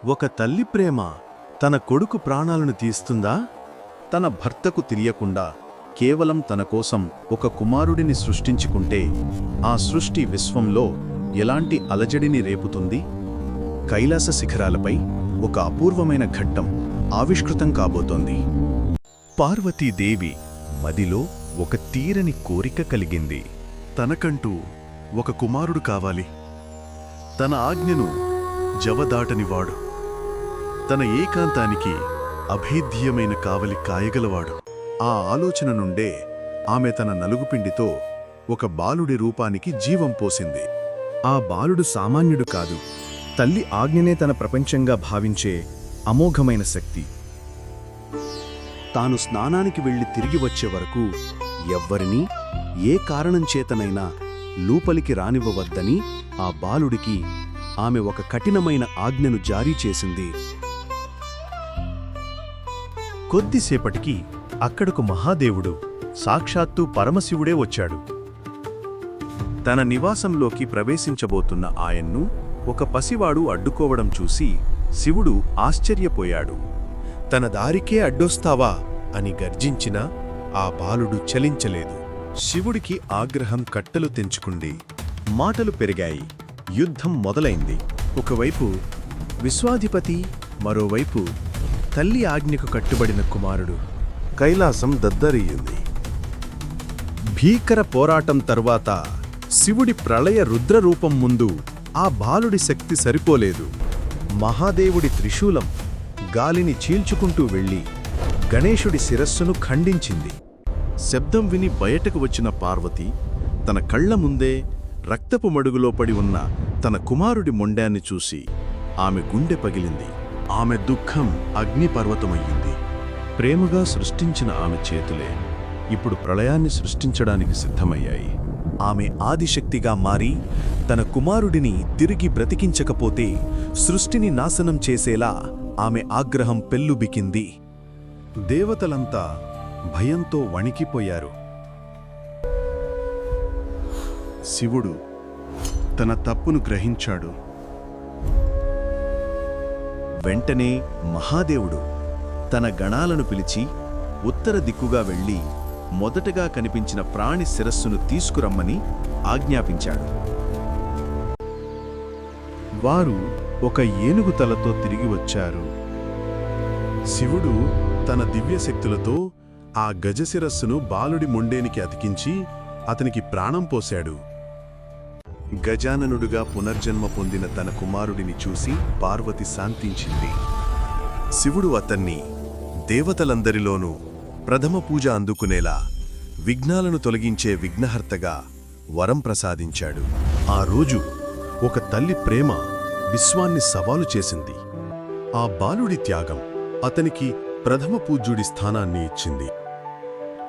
ఒక తల్లి ప్రేమ తన కొడుకు ప్రాణాలను తీస్తుందా? తన భర్తకు తెలియకుండా కేవలం తన కోసం ఒక కుమారుడిని సృష్టించుకుంటే ఆ సృష్టి విశ్వంలో ఎలాంటి అలజడిని రేపుతుంది? కైలాస శిఖరాలపై ఒక అపూర్వమైన ఘట్టం ఆవిష్కృతం కాబోతోంది. పార్వతీదేవి మదిలో ఒక తీరని కోరిక కలిగింది. తనకంటూ ఒక కుమారుడు కావాలి. తన ఆజ్ఞను జవదాటనివాడు. తన ఏకాంతానికి అభేద్యమైన కావలి కాయగలవాడు. ఆ ఆలోచన నుండే ఆమె తన నలుగుపిండితో ఒక బాలుడి రూపానికి జీవం పోసింది. ఆ బాలుడు సామాన్యుడు కాదు, తల్లి ఆజ్ఞనే తన ప్రపంచంగా భావించే అమోఘమైన శక్తి. తాను స్నానానికి వెళ్లి తిరిగి వచ్చే వరకు ఎవ్వరినీ ఏ కారణం చేతనైనా లోపలికి రానివ్వవద్దని ఆ బాలుడికి ఆమె ఒక కఠినమైన ఆజ్ఞను జారీ చేసింది. కొద్దిసేపటికి అక్కడకు మహాదేవుడు, సాక్షాత్తు పరమశివుడే వచ్చాడు. తన నివాసంలోకి ప్రవేశించబోతున్న ఆయన్ను ఒక పసివాడు అడ్డుకోవడం చూసి శివుడు ఆశ్చర్యపోయాడు. తన దారికే అడ్డొస్తావా అని గర్జించినా ఆ బాలుడు చలించలేదు. శివుడికి ఆగ్రహం కట్టలు తెంచుకుంది. మాటలు పెరిగాయి. యుద్ధం మొదలైంది. ఒకవైపు విశ్వాధిపతి, మరోవైపు తల్లి ఆజ్ఞకు కట్టుబడిన కుమారుడు. కైలాసం దద్దరియ్యింది. భీకర పోరాటం తరువాత శివుడి ప్రళయ రుద్రరూపం ముందు ఆ బాలుడి శక్తి సరిపోలేదు. మహాదేవుడి త్రిశూలం గాలిని చీల్చుకుంటూ వెళ్లి గణేశుడి శిరస్సును ఖండించింది. శబ్దం విని బయటకు వచ్చిన పార్వతి తన కళ్ల ముందే రక్తపు మడుగులో పడి ఉన్న తన కుమారుడి మొండాన్ని చూసి ఆమె గుండె పగిలింది. ఆమె దుఃఖం అగ్నిపర్వతమయ్యింది. ప్రేమగా సృష్టించిన ఆమె చేతులే ఇప్పుడు ప్రళయాన్ని సృష్టించడానికి సిద్ధమయ్యాయి. ఆమె ఆదిశక్తిగా మారి తన కుమారుడిని తిరిగి బ్రతికించకపోతే సృష్టిని నాశనం చేసేలా ఆమె ఆగ్రహం పెల్లుబికింది. దేవతలంతా భయంతో వణికిపోయారు. శివుడు తన తప్పును గ్రహించాడు. వెంటనే మహాదేవుడు తన గణాలను పిలిచి ఉత్తర దిక్కుగా వెళ్లి మొదటగా కనిపించిన ప్రాణి శిరస్సును తీసుకురమ్మని ఆజ్ఞాపించాడు. వారు ఒక ఏనుగు తలతో తిరిగి వచ్చారు. శివుడు తన దివ్యశక్తులతో ఆ గజశిరస్సును బాలుడి మొండేనికి అతికించి అతనికి ప్రాణం పోశాడు. గజాననుడుగా పునర్జన్మ పొందిన తన కుమారుడిని చూసి పార్వతి శాంతించింది. శివుడు అతన్ని దేవతలందరిలోనూ ప్రథమ పూజ అందుకునేలా విఘ్నాలను తొలగించే విఘ్నహర్తగా వరం ప్రసాదించాడు. ఆ రోజు ఒక తల్లి ప్రేమ విశ్వాన్ని సవాలు చేసింది. ఆ బాలుడి త్యాగం అతనికి ప్రథమ పూజ్యుడి స్థానాన్ని ఇచ్చింది.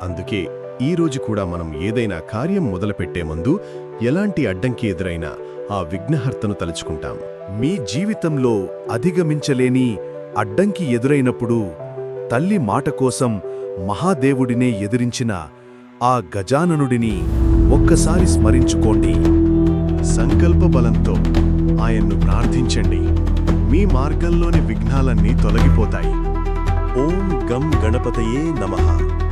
అందుకే ఈ రోజు కూడా మనం ఏదైనా కార్యం మొదలుపెట్టే ముందు ఎలాంటి అడ్డంకి ఎదురైనా ఆ విఘ్నహర్తను తలుచుకుంటాం. మీ జీవితంలో అధిగమించలేని అడ్డంకి ఎదురైనప్పుడు తల్లి మాట కోసం మహాదేవుడినే ఎదిరించిన ఆ గజాననుడిని ఒక్కసారి స్మరించుకోండి. సంకల్ప బలంతో ఆయన్ను ప్రార్థించండి. మీ మార్గంలోని విఘ్నాలన్నీ తొలగిపోతాయి. ఓం గం గణపతయే నమః.